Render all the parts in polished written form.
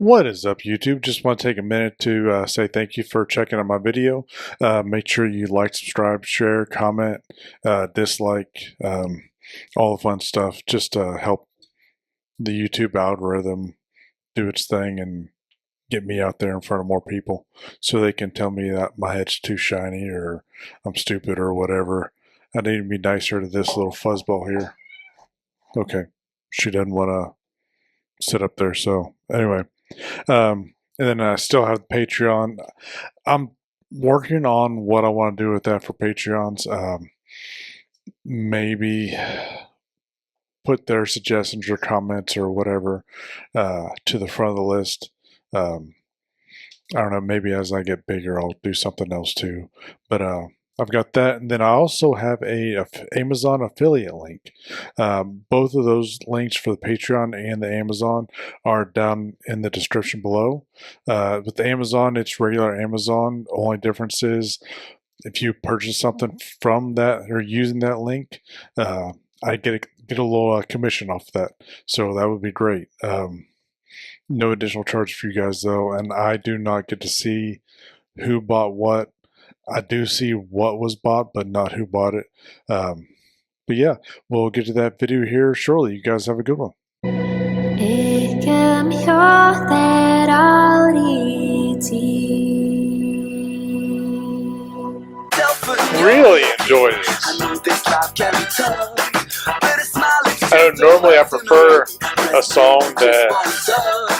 What is up, YouTube? Just want to take a minute to say thank you for checking out my video. Make sure you like, subscribe, share, comment, dislike, all the fun stuff. Just to help the YouTube algorithm do its thing and get me out there in front of more people so they can tell me that my head's too shiny or I'm stupid or whatever. I need to be nicer to this little fuzzball here. Okay, she doesn't want to sit up there, so anyway. And then I still have the Patreon. I'm working on what I want to do with that for Patreons. Maybe put their suggestions or comments or whatever to the front of the list. I don't know. Maybe as I get bigger, I'll do something else too. But I've got that, and then I also have a Amazon affiliate link. Both of those links for the Patreon and the Amazon are down in the description below. With the Amazon, it's regular Amazon. Only difference is if you purchase something from that or using that link, I get a little commission off that. So that would be great. No additional charge for you guys though, and I do not get to see who bought what. I do see what was bought, but not who bought it. But yeah, we'll get to that video here shortly. You guys have a good one. Really enjoy this. Normally I prefer a song that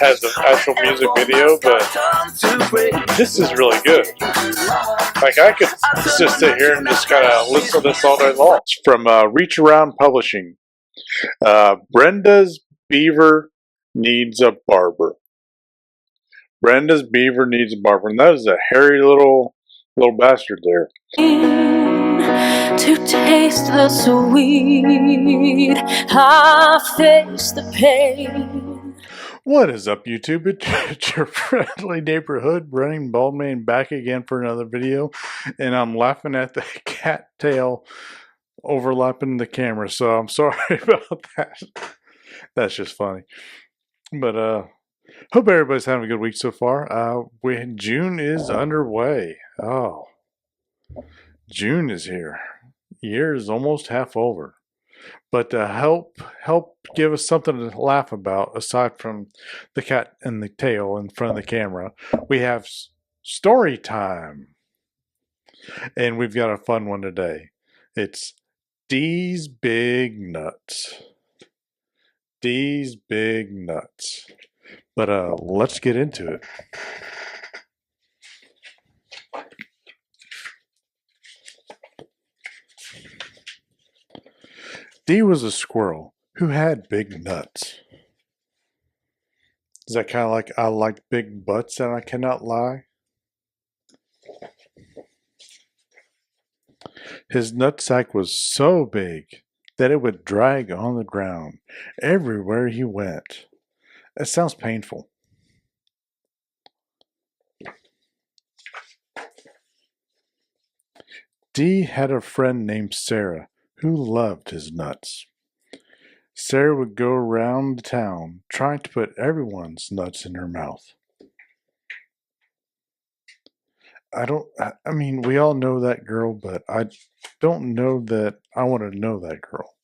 has an actual music video, but this is really good. Like I could just sit here and just kind of listen to this all day long. It's from Reach Around Publishing. Brenda's Beaver Needs a Barber. Brenda's Beaver Needs a Barber, and that is a hairy little bastard there. To taste the sweet, I face the pain. What is up, YouTube? It's your friendly neighborhood Runningbaldman back again for another video, and I'm laughing at the cat tail overlapping the camera, so I'm sorry about that. That's just funny. But hope everybody's having a good week so far. June is underway. Oh, June is here. Year is almost half over. But to help give us something to laugh about, aside from the cat and the tail in front of the camera, we have story time. And we've got a fun one today. It's Dee's Big Nuts. Dee's Big Nuts. But let's get into it. Dee was a squirrel who had big nuts. Is that kind of like I like big butts and I cannot lie? His nutsack was so big that it would drag on the ground everywhere he went. It sounds painful. Dee had a friend named Sarah who loved his nuts. Sarah would go around the town trying to put everyone's nuts in her mouth. I mean, we all know that girl, but I don't know that I want to know that girl.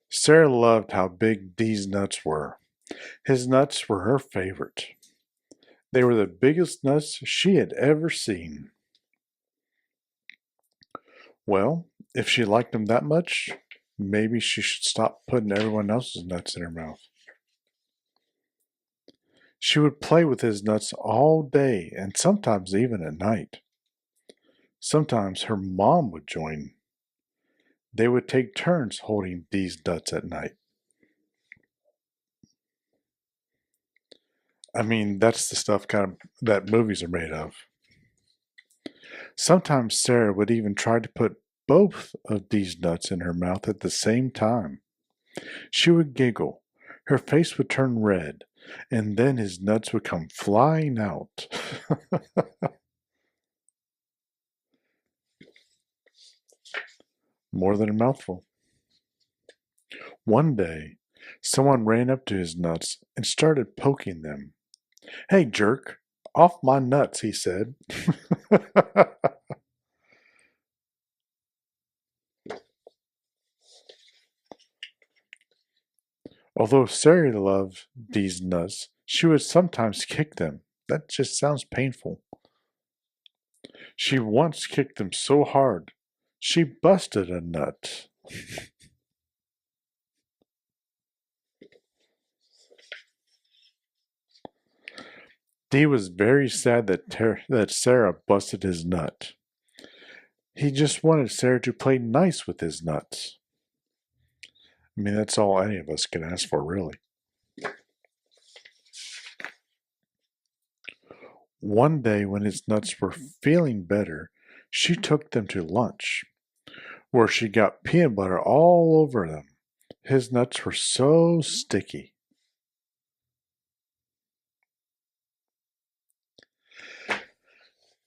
Sarah loved how big Dee's nuts were. His nuts were her favorite. They were the biggest nuts she had ever seen. Well, if she liked them that much, maybe she should stop putting everyone else's nuts in her mouth. She would play with his nuts all day and sometimes even at night. Sometimes her mom would join. They would take turns holding these nuts at night. I mean, that's the stuff kind of that movies are made of. Sometimes Sarah would even try to put both of these nuts in her mouth at the same time. She would giggle, her face would turn red, and then his nuts would come flying out. More than a mouthful. One day, Someone ran up to his nuts and started poking them. "Hey, jerk, off my nuts," he said. Although Sarah loved these nuts, she would sometimes kick them. That just sounds painful. She once kicked them so hard, she busted a nut. He was very sad that Sarah busted his nut. He just wanted Sarah to play nice with his nuts. I mean, that's all any of us can ask for, really. One day, when his nuts were feeling better, she took them to lunch, where she got peanut butter all over them. His nuts were so sticky.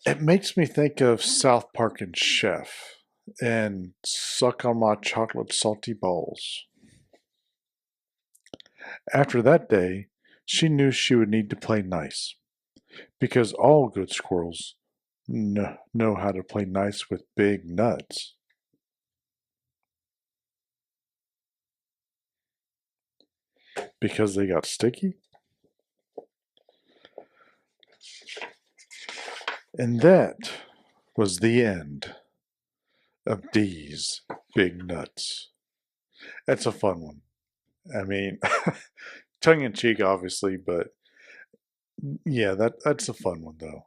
It makes me think of South Park and Chef and Suck on My Chocolate Salty Balls. After that day, she knew she would need to play nice, because all good squirrels know how to play nice with big nuts. Because they got sticky? And that was the end of D's Big Nuts. That's a fun one. I mean, tongue in cheek, obviously, but yeah, that's a fun one though.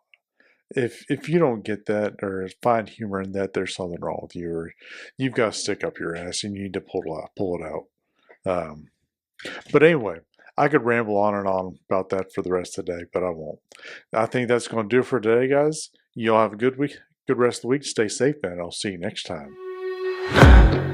If you don't get that or find humor in that, there's something wrong with you, or you've got to stick up your ass and you need to pull it out. Um, but anyway, I could ramble on and on about that for the rest of the day, but I won't. I think that's going to do it for today, guys. You all have a good week, good rest of the week. Stay safe, and I'll see you next time.